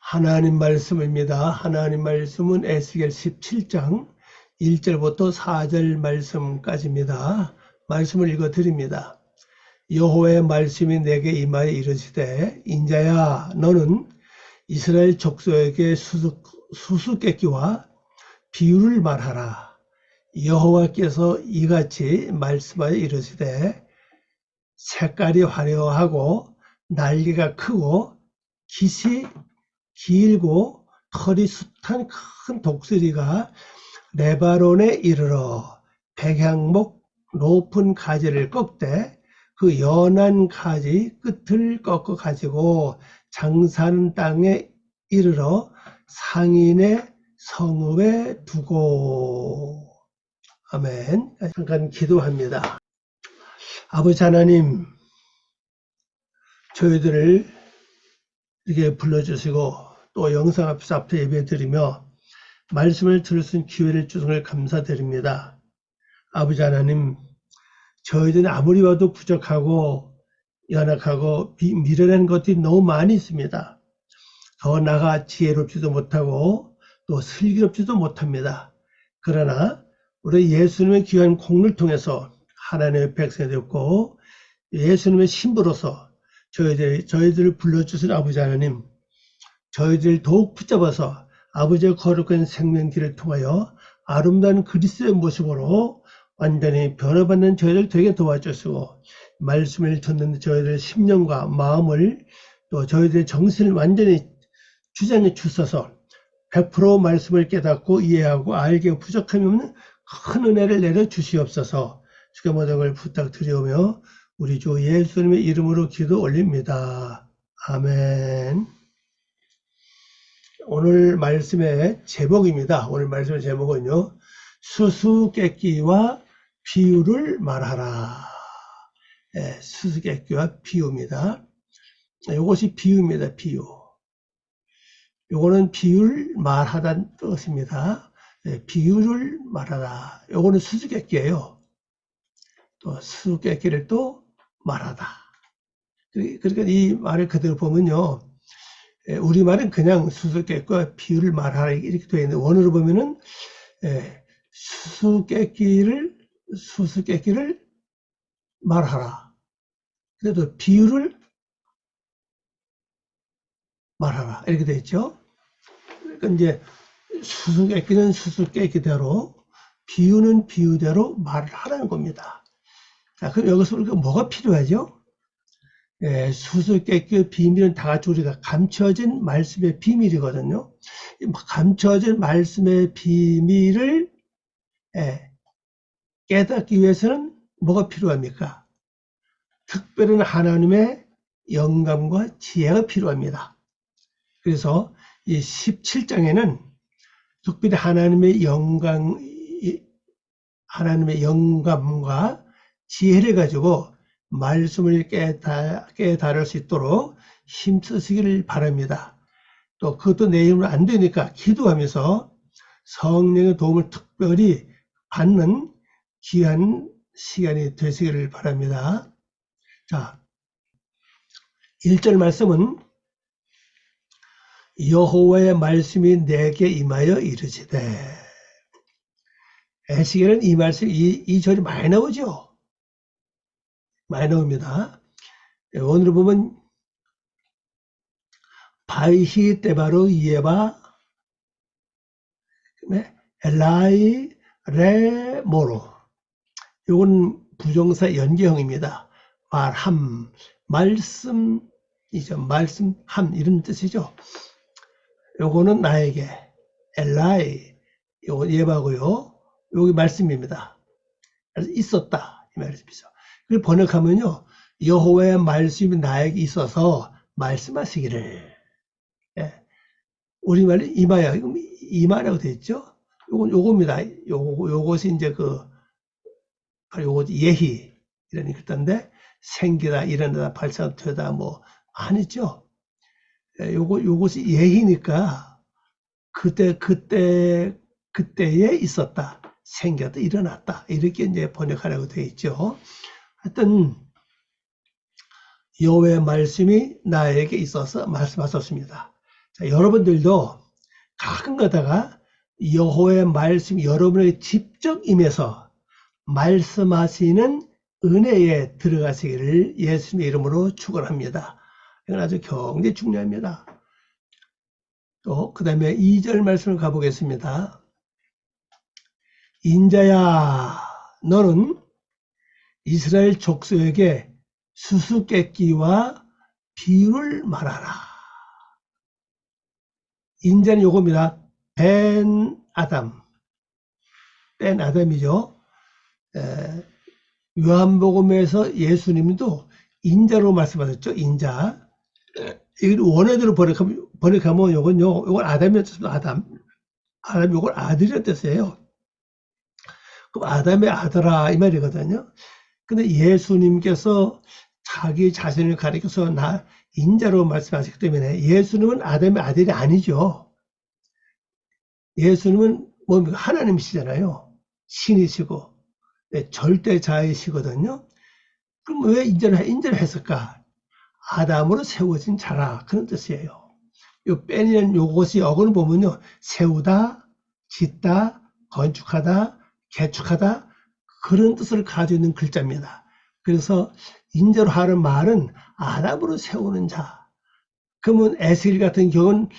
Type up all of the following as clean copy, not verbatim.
하나님 말씀입니다. 하나님 말씀은 에스겔 17장 1절부터 4절 말씀까지입니다. 말씀을 읽어드립니다. 여호와의 말씀이 내게 임하여 이르시되 인자야 너는 이스라엘 족속에게 수수께끼와 비유를 말하라. 여호와께서 이같이 말씀하여 이르시되 색깔이 화려하고 날개가 크고 깃이 길고 털이 숱한 큰 독수리가 레바논에 이르러 백향목 높은 가지를 꺾되 그 연한 가지 끝을 꺾어 가지고 장사하는 땅에 이르러 상인의 성읍에 두고. 아멘. 잠깐 기도합니다. 아버지 하나님, 저희들을 이렇게 불러주시고 또 영상 앞에서 예배드리며 말씀을 들을 수 있는 기회를 주신 걸 감사드립니다. 아버지 하나님, 저희들은 아무리 봐도 부족하고 연약하고 미련한 것들이 너무 많이 있습니다. 더 나아가 지혜롭지도 못하고 또 슬기롭지도 못합니다. 그러나 우리 예수님의 귀한 공를 통해서 하나님의 백성이 되었고 예수님의 신부로서 저희들을 불러주신 아버지 하나님, 저희들을 더욱 붙잡아서 아버지의 거룩한 생명길을 통하여 아름다운 그리스도의 모습으로 완전히 변화받는 저희들 되게 도와주시고 말씀을 듣는 저희들의 심령과 마음을 또 저희들의 정신을 완전히 주장해 주셔서 100% 말씀을 깨닫고 이해하고 알게 부족함이 없는 큰 은혜를 내려 주시옵소서. 주의 모든 걸 부탁드리오며 우리 주 예수님의 이름으로 기도 올립니다. 아멘. 오늘 말씀의 제목입니다. 오늘 말씀의 제목은요, 수수께끼와 비유를 말하라. 네, 수수께끼와 비유입니다. 이것이 비유입니다. 비유. 요거는 비유를 말하다는 뜻입니다. 네, 비유를 말하라. 요거는 수수께끼예요. 또 수수께끼를 또 말하다. 그러니까 이 말을 그대로 보면요, 우리말은 그냥 수수께끼와 비유를 말하라 이렇게 되어 있는데 원어로 보면은 수수께끼를 말하라. 그래도 비유를 말하라 이렇게 되어 있죠. 그러니까 이제 수수께끼는 수수께끼대로, 비유는 비유대로 말을 하라는 겁니다. 자, 그럼 여기서 우리가 뭐가 필요하죠? 수수께끼의 비밀은 다 같이 우리가 감춰진 말씀의 비밀이거든요. 감춰진 말씀의 비밀을 깨닫기 위해서는 뭐가 필요합니까? 특별한 하나님의 영감과 지혜가 필요합니다. 그래서 이 17장에는 특별히 하나님의 영감과 지혜를 가지고 말씀을 깨달을 수 있도록 힘쓰시기를 바랍니다. 또 그것도 내 힘으로 안 되니까 기도하면서 성령의 도움을 특별히 받는 귀한 시간이 되시기를 바랍니다. 자, 1절 말씀은 여호와의 말씀이 내게 임하여 이르시되. 에스겔은 이 말씀, 이 절이 많이 나오죠. 많이 나옵니다. 오늘 보면 바이히 때바로 예바 엘라이 레모로. 이건 부정사 연계형입니다. 말함, 말씀이죠. 말씀함 이런 뜻이죠. 요거는 나에게 엘라이, 요거 예바고요. 여기 말씀입니다. 그래서 있었다 이 말씀이죠. 그걸 번역하면요, 여호와의 말씀이 나에게 있어서 말씀하시기를. 우리말로 임하여, 임하라고 되어 있죠. 요겁니다. 요것이 이제 요거 예희 이런 뜻인데, 생기다, 일어나다, 발산되다 뭐 아니죠. 요것이 예희니까 그때에 있었다, 생겼다, 일어났다 이렇게 이제 번역하라고 되어 있죠. 하여튼 여호와의 말씀이 나에게 있어서 말씀하셨습니다. 자, 여러분들도 가끔 가다가 여호와의 말씀이 여러분에게 직접 임해서 말씀하시는 은혜에 들어가시기를 예수님의 이름으로 축원합니다. 이건 아주 굉장히 중요합니다. 또 그 다음에 2절 말씀을 가보겠습니다. 인자야 너는 이스라엘 족속에게 수수께끼와 비유를 말하라. 인자는 요겁니다. 벤 아담이죠. 요한복음에서 예수님도 인자로 말씀하셨죠. 인자. 이걸 원어대로 번역하면 요건 아담이었습니다. 아담 요걸 아들이라는 뜻이에요. 그럼 아담의 아들아 이 말이거든요. 근데 예수님께서 자기 자신을 가리켜서 나 인자로 말씀하셨기 때문에 예수님은 아담의 아들이 아니죠. 예수님은 뭡니까? 하나님이시잖아요. 신이시고 절대자이시거든요. 그럼 왜 인자를 했을까? 아담으로 세워진 자라 그런 뜻이에요. 요 뺀이는 요것이 어근을 보면요. 세우다, 짓다, 건축하다, 개축하다 그런 뜻을 가지고 있는 글자입니다. 그래서 인자로 하는 말은 아담으로 세우는 자. 그러면 에스겔 같은 경우는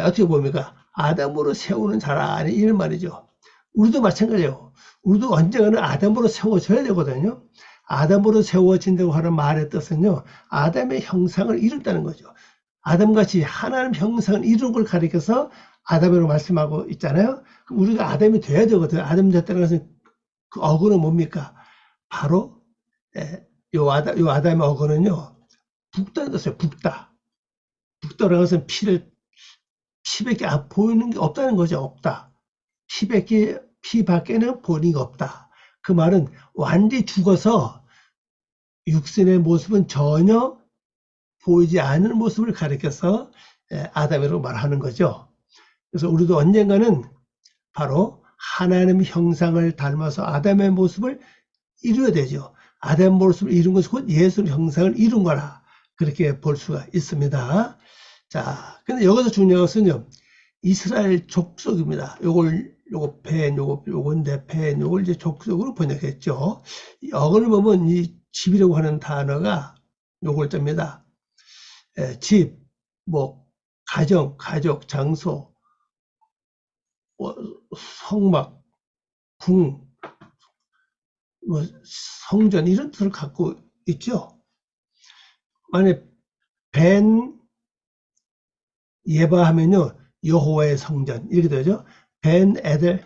어떻게 봅니까? 아담으로 세우는 자라 이런 말이죠. 우리도 마찬가지예요. 우리도 언젠가는 아담으로 세워져야 되거든요. 아담으로 세워진다고 하는 말의 뜻은요. 아담의 형상을 이룬다는 거죠. 아담같이 하나님 형상을 이룬 걸 가리켜서 아담이라고 말씀하고 있잖아요. 그럼 우리가 아담이 돼야 되거든요. 아담 됐다는 것은 그 어근은 뭡니까? 바로 요 아담의 어근은요. 붓다는 뜻이에요. 붓다. 붓다라는 것은 피밖에 안 보이는 게 없다는 거죠. 없다. 피밖에는 보이는 게 없다. 그 말은 완전히 죽어서 육신의 모습은 전혀 보이지 않는 모습을 가리켜서 아담이라고 말하는 거죠. 그래서 우리도 언젠가는 바로 하나님 형상을 닮아서 아담의 모습을 이루어야 되죠. 아담의 모습을 이룬 것은 곧 예수의 형상을 이룬 거라 그렇게 볼 수가 있습니다. 자, 근데 여기서 중요한 것은요. 이스라엘 족속입니다. 요건데 요걸 이제 족속으로 번역했죠. 어근을 보면 이 집이라고 하는 단어가 요 글자입니다. 집, 가정, 가족, 장소, 성막, 궁, 성전 이런 뜻을 갖고 있죠. 만약에 벤 예바 하면요. 여호와의 성전 이렇게 되죠. 벤 에델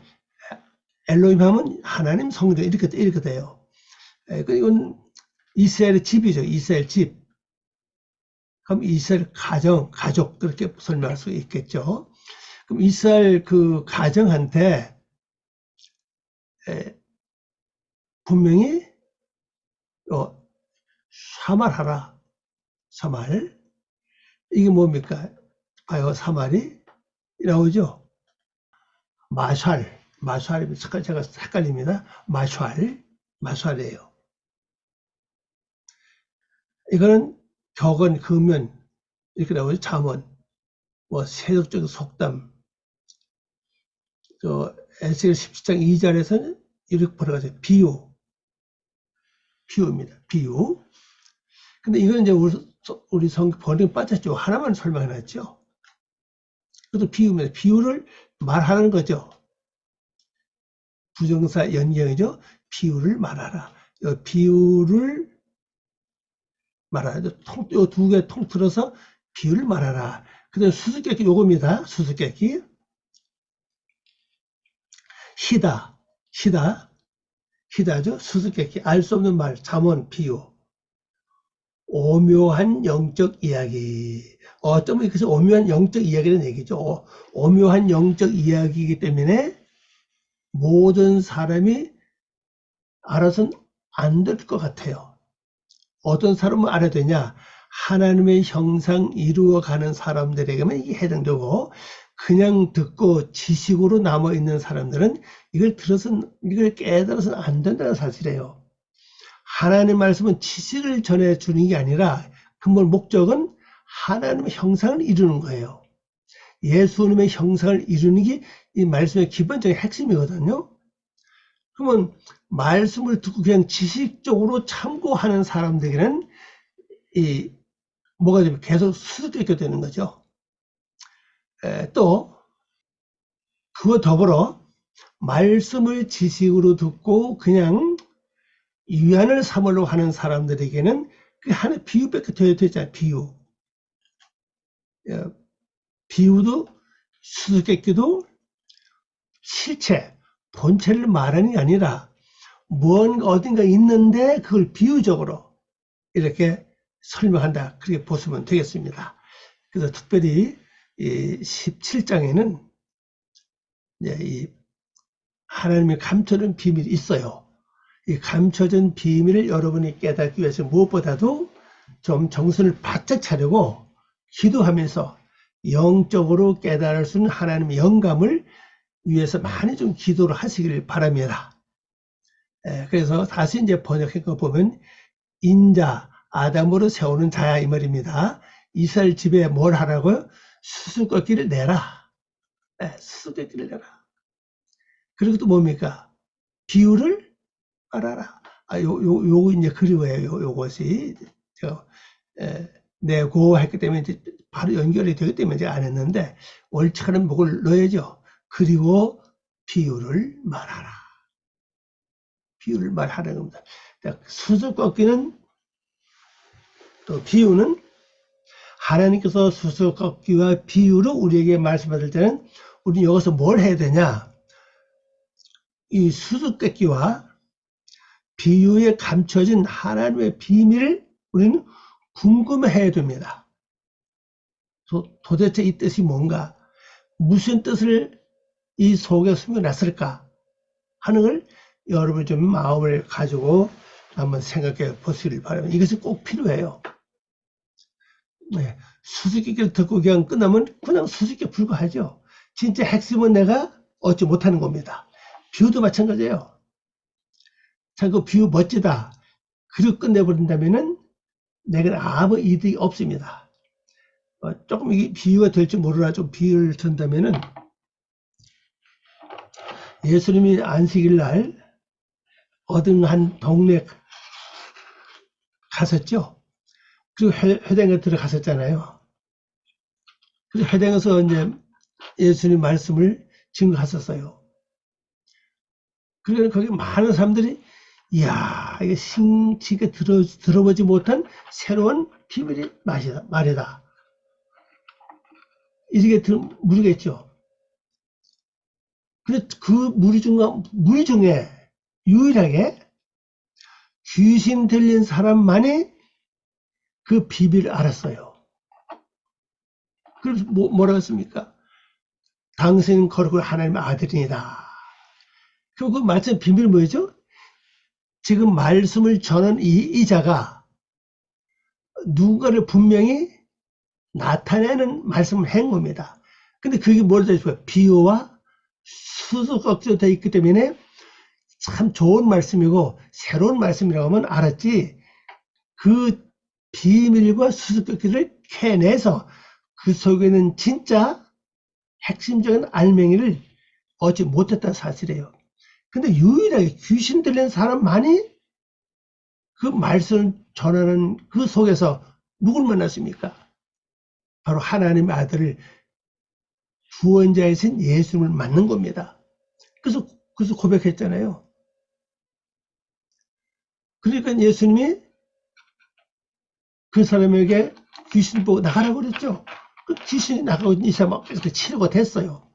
엘로힘 하면 하나님 성전 이렇게 돼요. 이건 이스라엘의 집이죠. 이스라엘 집. 그럼 이스라엘 가족 그렇게 설명할 수 있겠죠. 그럼 이스라엘 그 가정한테 분명히 사말하라. 사말. 이게 뭡니까? 봐요. 사말이 나오죠. 마샬입니다. 제가 헷갈립니다. 마샬이에요. 이거는 격언, 금연 이렇게 나오죠. 잠언, 세속적인 속담. 에스겔 17장 2절에서는 이렇게 번역하죠. 비유입니다. 비유. 근데 이건 이제 우리 번역 빠졌죠. 하나만 설명해놨죠. 그것도 비유입니다. 비유를 말하는 거죠. 부정사 연경이죠. 비유를 말하라. 비유를 말하라. 요 두 개 통틀어서 비유를 말하라. 그 다음에 수수께끼 요겁니다. 수수께끼. 희다죠. 수수께끼. 알 수 없는 말, 잠언, 비유. 오묘한 영적 이야기. 어쩌면 그래서 오묘한 영적 이야기라는 얘기죠. 오묘한 영적 이야기이기 때문에 모든 사람이 알아서는 안 될 것 같아요. 어떤 사람은 알아야 되냐? 하나님의 형상 이루어가는 사람들에게만 이게 해당되고 그냥 듣고 지식으로 남아있는 사람들은 이걸 깨달아서는 안 된다는 사실이에요. 하나님 말씀은 지식을 전해주는 게 아니라 근본 목적은 하나님의 형상을 이루는 거예요. 예수님의 형상을 이루는 게 이 말씀의 기본적인 핵심이거든요. 그러면 말씀을 듣고 그냥 지식적으로 참고하는 사람들에게는 이 뭐가 되면 계속 수수께끼가 되는 거죠. 또 그와 더불어 말씀을 지식으로 듣고 그냥 위안을 삼으려고 하는 사람들에게는 그 하나의 비유밖에 되잖아요. 비유. 비유도 수수께끼도 실체, 본체를 말하는 게 아니라 무언가 어딘가 있는데 그걸 비유적으로 이렇게 설명한다. 그렇게 보시면 되겠습니다. 그래서 특별히 이 17장에는 이 하나님의 감춰진 비밀이 있어요. 이 감춰진 비밀을 여러분이 깨닫기 위해서 무엇보다도 좀 정신을 바짝 차리고 기도하면서 영적으로 깨달을 수 있는 하나님의 영감을 위해서 많이 좀 기도를 하시길 바랍니다. 그래서 다시 이제 번역한 거 보면 인자, 아담으로 세우는 자야 이 말입니다. 이스라엘 집에 뭘 하라고요? 수수께끼를 내라. 수수께끼를 내라. 그리고 또 뭡니까? 비유를 말하라. 요거 이제 그리워요. 요것이 제가 내고 했기 때문에 이제 바로 연결이 되기 때문에 제가 안 했는데 월차는 목을 넣어야죠. 그리고 비유를 말하라. 비유를 말하라는 겁니다. 수수께끼는 또 비유는 하나님께서 수수께끼와 비유로 우리에게 말씀하실 때는 우리 여기서 뭘 해야 되냐? 이 수수께끼와 비유에 감춰진 하나님의 비밀을 우리는 궁금해해야 됩니다. 도대체 이 뜻이 뭔가? 무슨 뜻을 이 속에 숨겨놨을까? 하는 걸 여러분 좀 마음을 가지고 한번 생각해 보시길 바랍니다. 이것이 꼭 필요해요. 수수께끼를 듣고 그냥 끝나면 그냥 수수께끼 불과하죠. 진짜 핵심은 내가 얻지 못하는 겁니다. 비유도 마찬가지예요. 자, 그 비유 멋지다. 그리고 끝내버린다면은 내가 아무 이득이 없습니다. 조금 이게 비유가 될지 모르나 좀 비유를 든다면은 예수님이 안식일 날 어느 한 동네 갔었죠. 그리고 회당에 들어갔었잖아요. 그리고 회당에서 이제 예수님 말씀을 증거하셨어요. 그러니까 거기 많은 사람들이 이야, 이게 심지가 들어보지 못한 새로운 비밀이 말이다. 이렇게 무리겠죠. 근데 그 무리 중에 유일하게 귀신 들린 사람만이 그 비밀을 알았어요. 그래서 뭐라고 했습니까? 당신은 거룩한 하나님의 아들이다. 그리고 그 말씀 비밀 뭐죠? 지금 말씀을 전한 이 자가 누군가를 분명히 나타내는 말씀을 한 겁니다. 근데 그게 뭐라 되어 있어요? 비유와 수수께끼로 되어 있기 때문에 참 좋은 말씀이고 새로운 말씀이라고 하면 알았지, 그 비밀과 수수께끼를 캐내서 그 속에는 진짜 핵심적인 알맹이를 얻지 못했다는 사실이에요. 근데 유일하게 귀신 들린 사람만이 그 말씀을 전하는 그 속에서 누굴 만났습니까? 바로 하나님의 아들을 구원자이신 예수님을 만난 겁니다. 그래서 고백했잖아요. 그러니까 예수님이 그 사람에게 귀신 보고 나가라고 그랬죠. 그 귀신이 나가고 이 사람 이렇게 치료가 됐어요.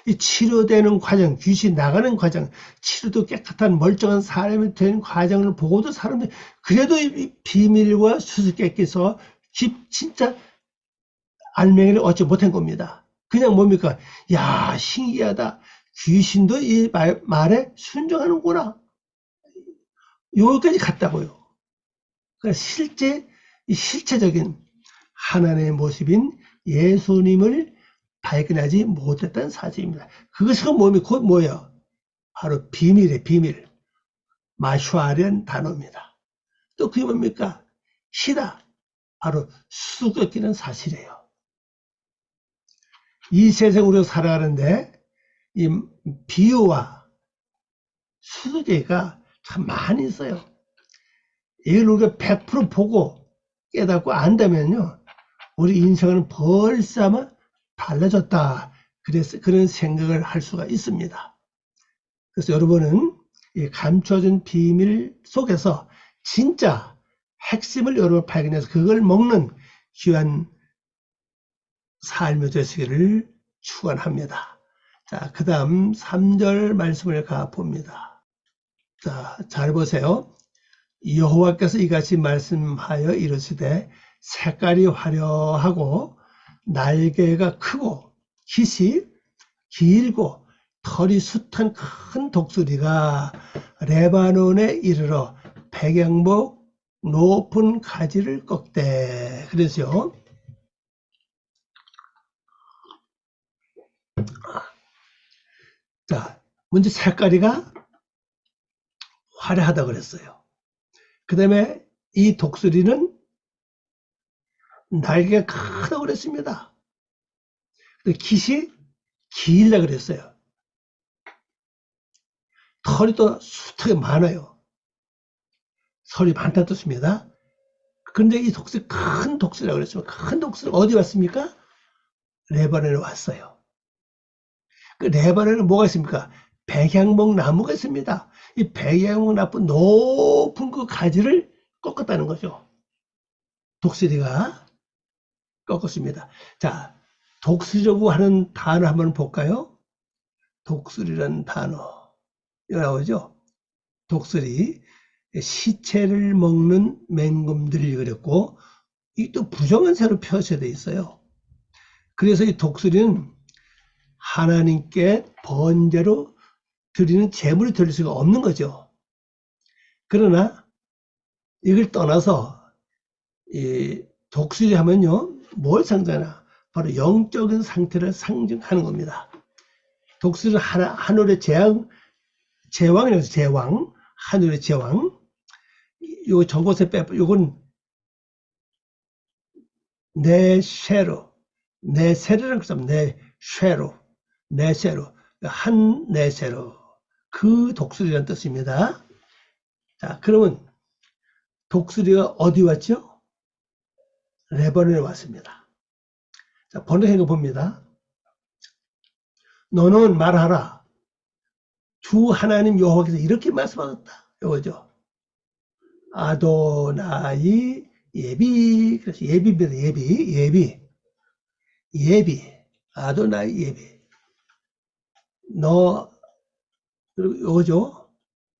이 치료되는 과정, 귀신 나가는 과정, 치료도 깨끗한 멀쩡한 사람이 되는 과정을 보고도 사람들이 그래도 이 비밀과 수수께끼에서 진짜 알맹이를 얻지 못한 겁니다. 그냥 뭡니까? 야, 신기하다. 귀신도 이 말에 순종하는구나. 여기까지 갔다고요. 그러니까 실체적인 하나님의 모습인 예수님을 발견하지 못했다는 사실입니다. 그것은 곧 뭐예요? 바로 비밀이에요, 비밀. 마슈아라는 단어입니다. 또 그게 뭡니까? 시다. 바로 수수께끼는 사실이에요. 이 세상 우리가 살아가는데 이 비유와 수수께끼가 참 많이 있어요. 이걸 우리가 100% 보고 깨닫고 안다면요, 우리 인생은 벌써 아마 달라졌다. 그래서 그런 생각을 할 수가 있습니다. 그래서 여러분은 이 감춰진 비밀 속에서 진짜 핵심을 여러분 발견해서 그걸 먹는 귀한 삶이 되시기를 축원합니다. 자, 그 다음 3절 말씀을 가봅니다. 자, 잘 보세요. 여호와께서 이같이 말씀하여 이르시되 색깔이 화려하고 날개가 크고 깃이 길고 털이 숱한 큰 독수리가 레바논에 이르러 백양목 높은 가지를 꺾되. 그래서요, 자, 먼저 색깔이가 화려하다 그랬어요. 그 다음에 이 독수리는 날개가 크다고 그랬습니다. 깃이 길다 그랬어요. 털이 또 숱하게 많아요. 털이 많다는 뜻입니다. 그런데 이 독수리, 큰 독수리라고 그랬습니다. 큰 독수리 어디 왔습니까? 레바논에 왔어요. 그 레바논에는 뭐가 있습니까? 백향목 나무가 있습니다. 이 백향목 나무 높은 그 가지를 꺾었다는 거죠. 독수리가 꺾었습니다. 자, 독수리라고 하는 단어 한번 볼까요? 독수리라는 단어. 여기 나오죠? 독수리. 시체를 먹는 맹금들이 그랬고, 이 또 부정한사로 표시되어 있어요. 그래서 이 독수리는 하나님께 번제로 드리는 제물이 될 수가 없는 거죠. 그러나 이걸 떠나서 이 독수리 하면요, 뭘 상징하나? 바로 영적인 상태를 상징하는 겁니다. 독수리는 하늘의 제왕이라고 해서 제왕, 하늘의 제왕. 요 저곳에 요건 네쉐로, 네세르라는 것은 네쉐로, 한 네쉐로. 그 독수리라는 뜻입니다. 자, 그러면 독수리가 어디 왔죠? 레바논에 왔습니다. 자, 번역한 거 봅니다. 너는 말하라. 주 하나님 여호와께서 이렇게 말씀하셨다. 이거죠. 아도나이 예비. 그래서 예비입니다. 예비. 아도나이 예비. 너, 이거죠.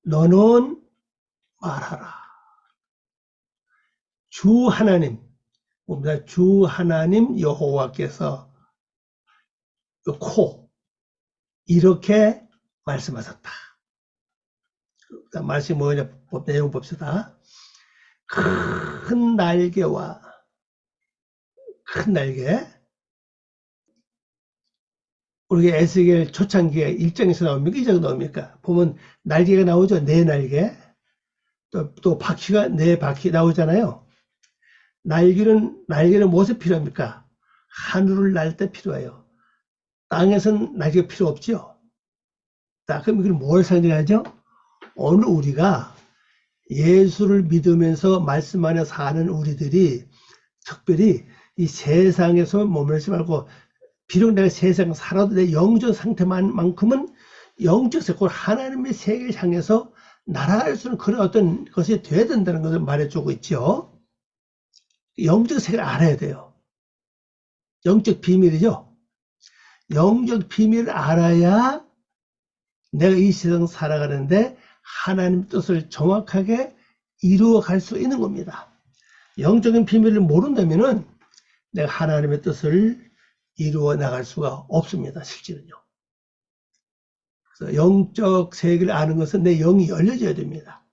너는 말하라. 주 하나님, 봅니다. 주 하나님 여호와께서 이렇게 말씀하셨다. 말씀이 뭐냐, 내용 봅시다. 큰 날개, 우리가 에스겔 초창기에 1장에서 나옵니까? 2장 나옵니까? 보면 날개가 나오죠. 네 날개. 또 바퀴가 네 바퀴 나오잖아요. 날개는 무엇에 필요합니까? 하늘을 날 때 필요해요. 땅에선 날개가 필요 없죠. 자, 그럼 이걸 뭘 상징하죠? 오늘 우리가 예수를 믿으면서 말씀 안에 사는 우리들이 특별히 이 세상에서 머물지 말고, 비록 내가 세상 살아도 내 영적 상태만큼은 영적 세계, 하나님의 세계를 향해서 날아갈 수 있는 그런 어떤 것이 돼야 된다는 것을 말해주고 있죠. 영적 세계를 알아야 돼요. 영적 비밀이죠. 영적 비밀을 알아야 내가 이 세상 살아가는데 하나님 뜻을 정확하게 이루어갈 수 있는 겁니다. 영적인 비밀을 모른다면은 내가 하나님의 뜻을 이루어 나갈 수가 없습니다. 실제는요. 그래서 영적 세계를 아는 것은 내 영이 열려져야 됩니다.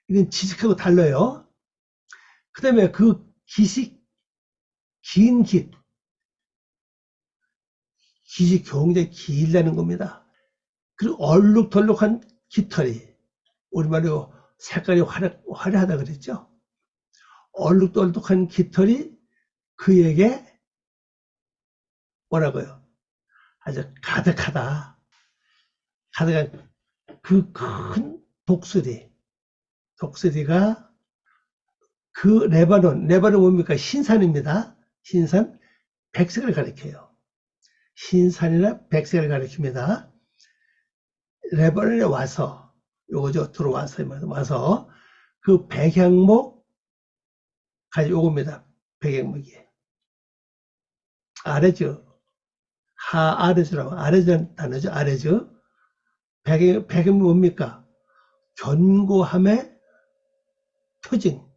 이건 지식하고 달라요. 그 다음에 그 깃이 깃이 굉장히 길다는 겁니다. 그리고 얼룩덜룩한 깃털이, 우리말로 색깔이 화려하다 그랬죠. 얼룩덜룩한 깃털이 그에게 뭐라고요? 아주 가득하다. 가득한 그 큰 독수리가 그 레바논 뭡니까? 신산입니다. 신산, 백색을 가리켜요. 신산이나 백색을 가리킵니다. 레바논에 와서, 요거죠. 와서, 그 백향목, 요겁니다. 백향목이. 아레즈, 아레즈라고, 아레즈라는 단어죠. 아레즈. 백향목 뭡니까? 견고함의 표징.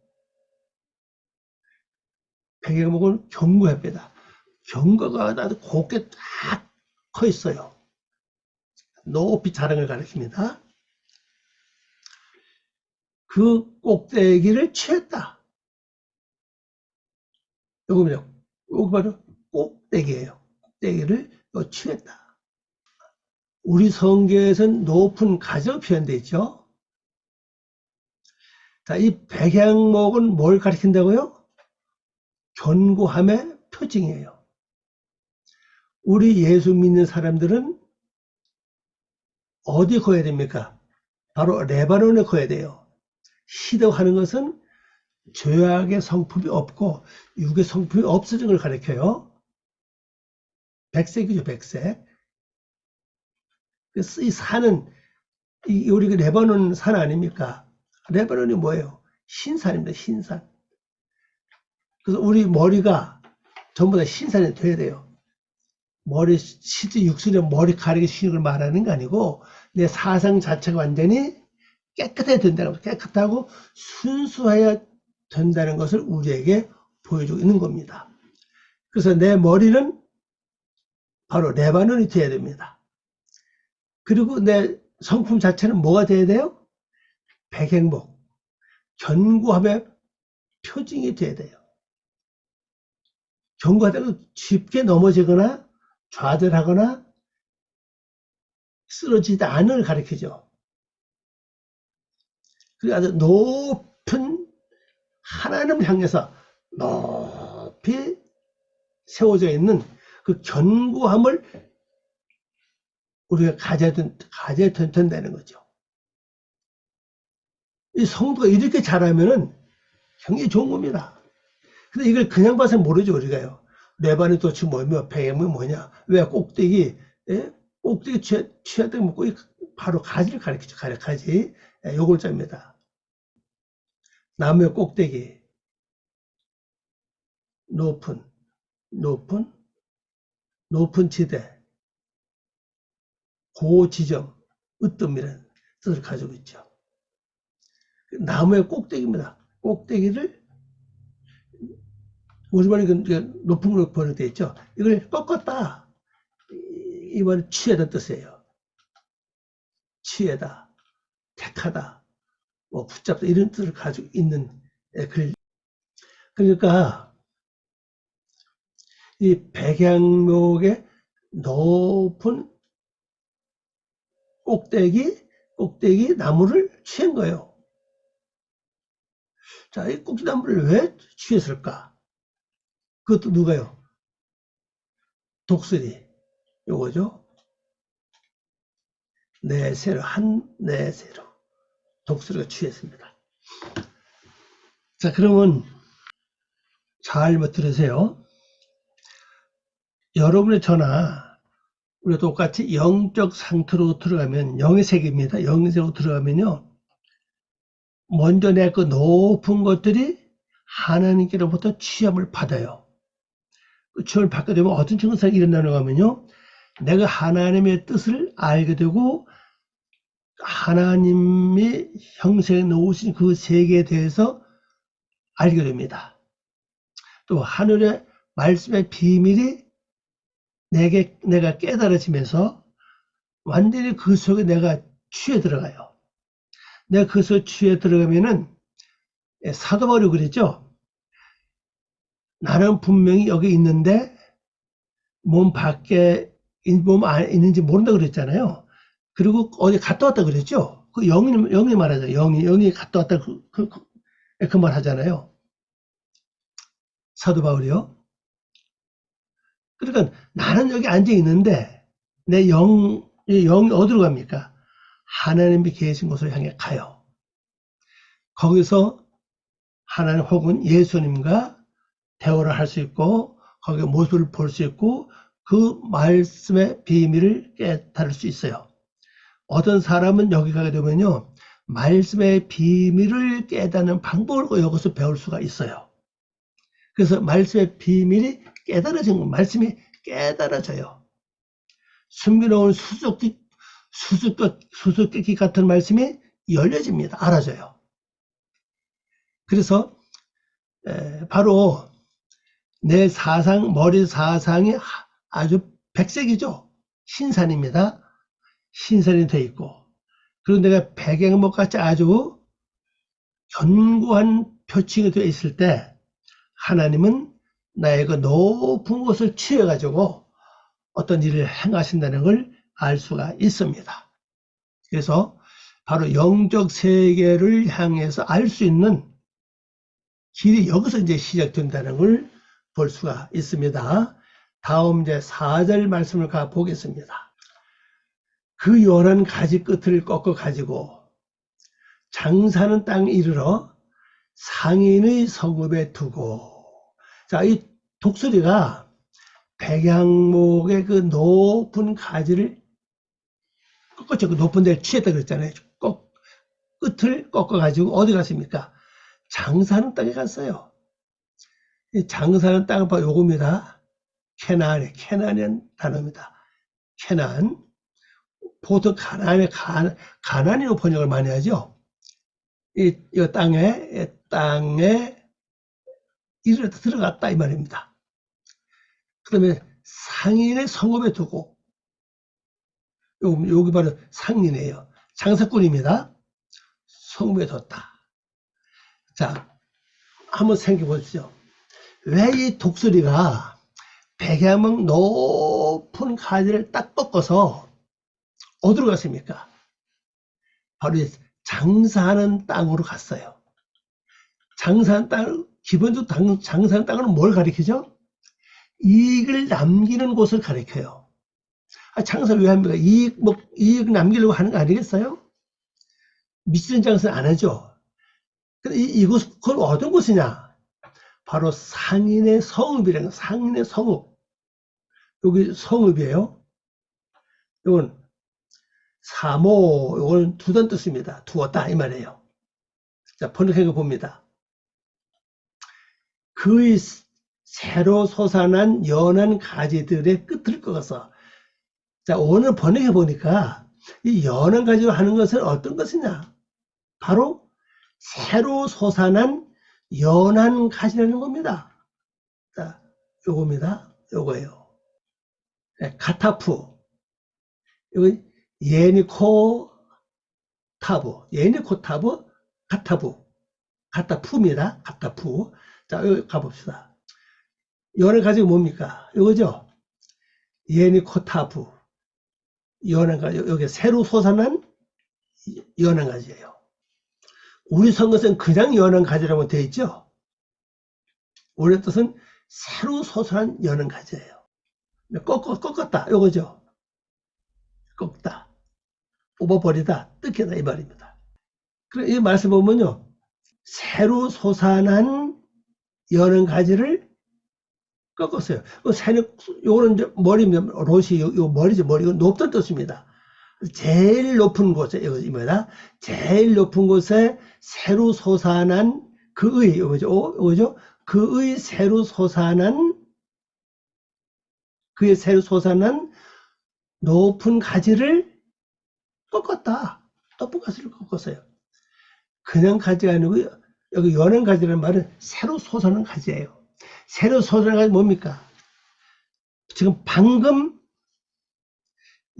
백향목은 견고합니다. 견고가 아주 곱게 딱 커 있어요. 높이 자랑을 가리킵니다. 그 꼭대기를 취했다. 요겁니다. 요거 바로 꼭대기예요. 꼭대기를 취했다. 우리 성경에서는 높은 가지로 표현되어 있죠. 자, 이 백향목은 뭘 가리킨다고요? 견고함의 표징이에요. 우리 예수 믿는 사람들은 어디 거야 됩니까? 바로 레바논에 거야 돼요. 시덕하는 것은 죄악의 성품이 없고 육의 성품이 없어진 걸 가리켜요. 백색이죠, 백색. 그래서 이 산은 우리 레바논 산 아닙니까? 레바논이 뭐예요? 신산입니다, 신산. 그래서 우리 머리가 전부 다 신산이 돼야 돼요. 실제 육신의 머리 가리기 쉬운 걸 말하는 게 아니고 내 사상 자체가 완전히 깨끗해야 된다는 거죠. 깨끗하고 순수해야 된다는 것을 우리에게 보여주고 있는 겁니다. 그래서 내 머리는 바로 레바논이 돼야 됩니다. 그리고 내 성품 자체는 뭐가 돼야 돼요? 백향목, 견고함의 표징이 돼야 돼요. 견고하다고 쉽게 넘어지거나 좌절하거나 쓰러지지 않을 가리키죠. 그리고 아주 높은 하나님을 향해서 높이 세워져 있는 그 견고함을 우리가 가져야 된다는 거죠. 이 성도가 이렇게 잘하면은 굉장히 좋은 겁니다. 근데 이걸 그냥 봐서 모르죠, 우리가요. 레바논 도대체 뭐며, 백향목이 뭐냐. 왜 꼭대기, 예? 꼭대기 취했다 먹고 바로 가지를 가리키죠, 가지. 예, 요 글자입니다. 나무의 꼭대기. 높은 지대. 고지점, 으뜸이라는 뜻을 가지고 있죠. 나무의 꼭대기입니다. 꼭대기를 우리말에 높은 걸로 번역되어 있죠. 이걸 꺾었다. 이 말은 취하다는 뜻이에요. 취하다, 택하다, 뭐 붙잡다 이런 뜻을 가지고 있는 글. 그러니까 이 백향목의 높은 꼭대기 나무를 취한 거예요. 자, 이 꼭지나무를 왜 취했을까? 그것도 누가요? 독수리. 요거죠. 내새로, 내새로. 독수리가 취했습니다. 자, 그러면 잘 들으세요. 여러분의 저나 우리가 똑같이 영적 상태로 들어가면 영의 세계입니다. 영의 세계로 들어가면요. 먼저 내 그 높은 것들이 하나님께로부터 취함을 받아요. 그 취함을 받게 되면 어떤 증상이 일어나는가 하면요. 내가 하나님의 뜻을 알게 되고 하나님의 형상에 놓으신 그 세계에 대해서 알게 됩니다. 또 하늘의 말씀의 비밀이 내가 깨달아지면서 완전히 그 속에 내가 취해 들어가요. 내가 그 속에 취해 들어가면은 사도 바울이 그랬죠. 나는 분명히 여기 있는데 몸 안에 있는지 모른다 그랬잖아요. 그리고 어디 갔다 왔다 그랬죠. 그 영이 말하죠. 영이 갔다 왔다 그 말 하잖아요. 사도 바울이요. 그러니까 나는 여기 앉아 있는데 내 영이 어디로 갑니까? 하나님이 계신 곳을 향해 가요. 거기서 하나님 혹은 예수님과 대화를 할 수 있고 거기에 모습을 볼 수 있고 그 말씀의 비밀을 깨달을 수 있어요. 어떤 사람은 여기 가게 되면요, 말씀의 비밀을 깨닫는 방법을 여기서 배울 수가 있어요. 그래서 말씀의 비밀이 깨달아진 거, 말씀이 깨달아져요. 숨겨놓은 수수께끼 같은 말씀이 열려집니다. 알아져요. 그래서 바로 내 사상, 머리 사상이 아주 백색이죠. 신산입니다. 신산이 돼 있고, 그리고 내가 백양목 같이 아주 견고한 표층이 되어 있을 때 하나님은 나의 그 높은 곳을 취해 가지고 어떤 일을 행하신다는 걸 알 수가 있습니다. 그래서 바로 영적 세계를 향해서 알 수 있는 길이 여기서 이제 시작된다는 걸 볼 수가 있습니다. 다음 이제 4절 말씀을 가 보겠습니다. 그 연한 가지 끝을 꺾어 가지고 장사는 땅에 이르러 상인의 성읍에 두고. 자, 이 독수리가 백양목의 그 높은 가지를 꺾었죠. 그 높은 데를 취했다 그랬잖아요. 끝을 꺾어가지고 어디 갔습니까? 장사하는 땅에 갔어요. 이 장사하는 땅은 바로 요겁니다. 캐나안이라는 단어입니다. 캐나안. 보통 가나안이라고 번역을 많이 하죠. 이 땅에 이르러 들어갔다 이 말입니다. 그 다음에 상인의 성읍에 두고, 여기 바로 상인이에요. 장사꾼입니다. 성읍에 뒀다. 자, 한번 생각해 보십시오. 왜 이 독수리가 백야목 높은 가지를 딱 꺾어서 어디로 갔습니까? 바로 장사하는 땅으로 갔어요. 장사하는 땅, 기본적으로 장사하는 땅은 뭘 가리키죠? 이익을 남기는 곳을 가리켜요. 장사 왜 합니까? 이익 남기려고 하는 거 아니겠어요? 미치는 장사는 안 하죠. 근데 이곳, 그건 어떤 곳이냐? 바로 상인의 성읍이라는, 상인의 성읍. 여기 성읍이에요. 이건 사모, 이건 두단 뜻입니다. 두었다, 이 말이에요. 자, 번역해 봅니다. 그의 새로 솟아난 연한 가지들의 끝을 꺾어서. 자, 오늘 번역해 보니까 이 연한 가지로 하는 것은 어떤 것이냐? 바로 새로 솟아난 연한 가지라는 겁니다. 자, 요겁니다. 요거예요. 네, 카타프. 여기 예니코 타브, 카타푸입니다. 카타푸. 자, 여기 가봅시다. 연한 가지가 뭡니까? 요거죠? 예니코타브. 연한 가지, 여기 새로 솟아난 연한 가지예요. 우리 성경에서는 그냥 연한 가지라고 되어 있죠? 원래 뜻은 새로 솟아난 연한 가지예요. 꺾었다, 요거죠? 꺾다, 뽑아버리다, 뜯기다, 이 말입니다. 그래, 이 말씀 보면요. 새로 솟아난 연한 가지를 꺾었어요. 요거는 이제 머리면, 롯이, 요 머리죠, 머리. 이건 높다는 뜻입니다. 제일 높은 곳에, 이거입니다. 제일 높은 곳에 새로 솟아난 그의, 요거죠? 그의 새로 솟아난 높은 가지를 꺾었다. 높은 가지를 꺾었어요. 그냥 가지가 아니고, 여기 연한 가지라는 말은 새로 솟아난 가지예요. 새로 솟아난 가지 뭡니까? 지금 방금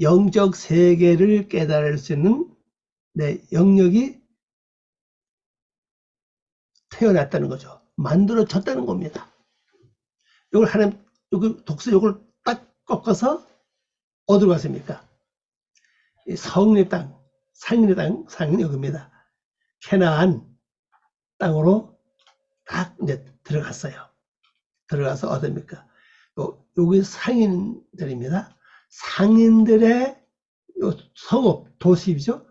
영적 세계를 깨달을 수 있는 내 영역이 태어났다는 거죠. 만들어졌다는 겁니다. 이걸 하나님, 이걸 딱 꺾어서 어디로 갔습니까? 성의 땅, 상인의 땅, 상인 여기입니다. 캐나안 땅으로 딱 이제 들어갔어요. 들어가서 어딥니까? 여기 상인들입니다. 상인들의 성읍, 도시죠.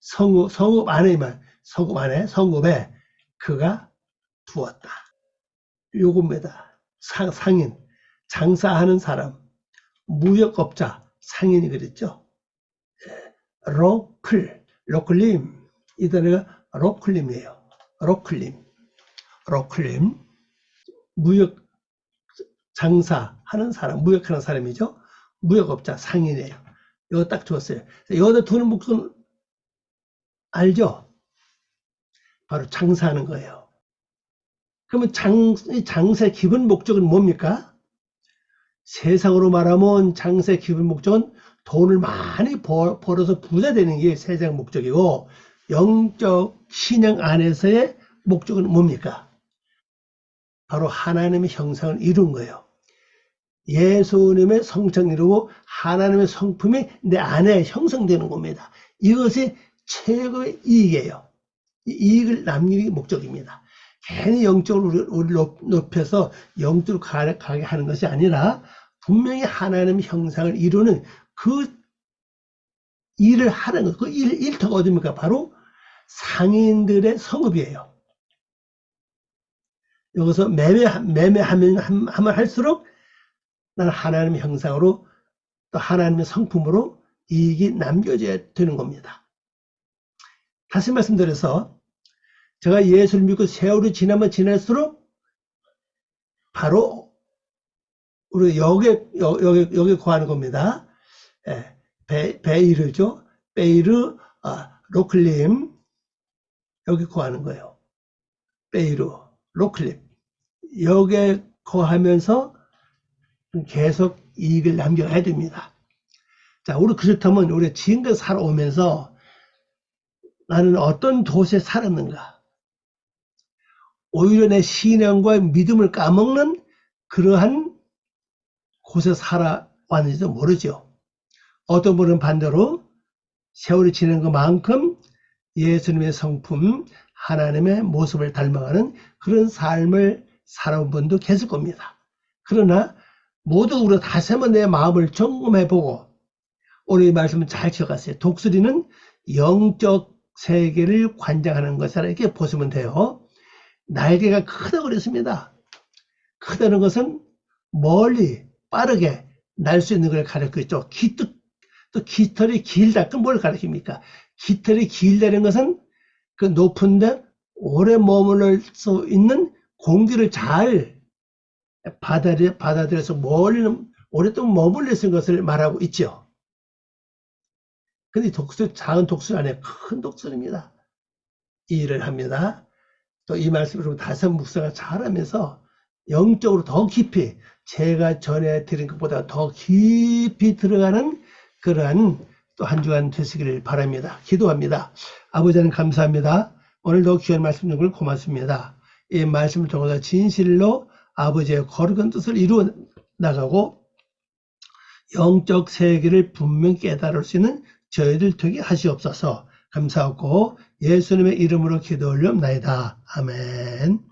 성읍 안에만, 성읍에 그가 두었다. 요겁니다. 상인, 장사하는 사람, 무역업자, 상인이 그랬죠. 로클림, 이 단어가 로클림이에요. 로클림, 무역 장사하는 사람, 무역하는 사람이죠. 무역업자, 상인이에요. 이거 딱 줬어요. 여기다 두는 목숨 알죠? 바로 장사하는 거예요. 그러면 장사의 기본 목적은 뭡니까? 세상으로 말하면 장사의 기본 목적은 돈을 많이 벌어서 부자 되는 게 세상 목적이고, 영적 신앙 안에서의 목적은 뭡니까? 바로 하나님의 형상을 이룬 거예요. 예수님의 성체를 이루고 하나님의 성품이 내 안에 형성되는 겁니다. 이것이 최고의 이익이에요. 이 이익을 남기는 게 목적입니다. 괜히 영적으로 우리 높여서 영적으로 가게 하는 것이 아니라 분명히 하나님의 형상을 이루는 그 일을 하는 것, 그 일터가 어디입니까? 바로 상인들의 성읍이에요. 여기서 매매하면 할수록 나는 하나님의 형상으로 또 하나님의 성품으로 이익이 남겨져야 되는 겁니다. 다시 말씀드려서 제가 예수를 믿고 세월이 지나면 지날수록 바로 우리 여기에 거하는 겁니다. 베이르죠. 베이르, 로클림, 여기 거하는 거예요. 베이르, 로클림. 여기에 거하면서 계속 이익을 남겨야 됩니다. 자, 우리 그렇다면 우리 지금까지 살아오면서 나는 어떤 도시에 살았는가? 오히려 내 신앙과 믿음을 까먹는 그러한 곳에 살아왔는지도 모르죠. 어떤 분은 반대로 세월이 지난 것만큼 예수님의 성품, 하나님의 모습을 닮아가는 그런 삶을 살아온 분도 계실 겁니다. 그러나 모두 우리가 다시 한번 내 마음을 점검해보고 오늘 이 말씀을 잘 지어갔어요. 독수리는 영적 세계를 관장하는 것이라 이렇게 보시면 돼요. 날개가 크다고 그랬습니다. 크다는 것은 멀리 빠르게 날 수 있는 걸 가리키죠. 또 깃털이 길다. 그럼 뭘 가리킵니까? 깃털이 길다는 것은 그 높은데 오래 머무를 수 있는 공기를 잘 받아들여서 오랫동안 머물러 있는 것을 말하고 있죠. 근데 작은 독수리 안에 큰 독수리입니다. 이 일을 합니다. 또 이 말씀을 다시 한번 묵상을 잘하면서 영적으로 더 깊이 제가 전해드린 것보다 더 깊이 들어가는 그러한 또 한 주간 되시기를 바랍니다. 기도합니다. 아버지 하나님 감사합니다. 오늘도 귀한 말씀 주는 걸 고맙습니다. 이 말씀을 통해서 진실로 아버지의 거룩한 뜻을 이루어 나가고 영적 세계를 분명히 깨달을 수 있는 저희들 되게 하시옵소서. 감사하고 예수님의 이름으로 기도 올려옵나이다. 아멘.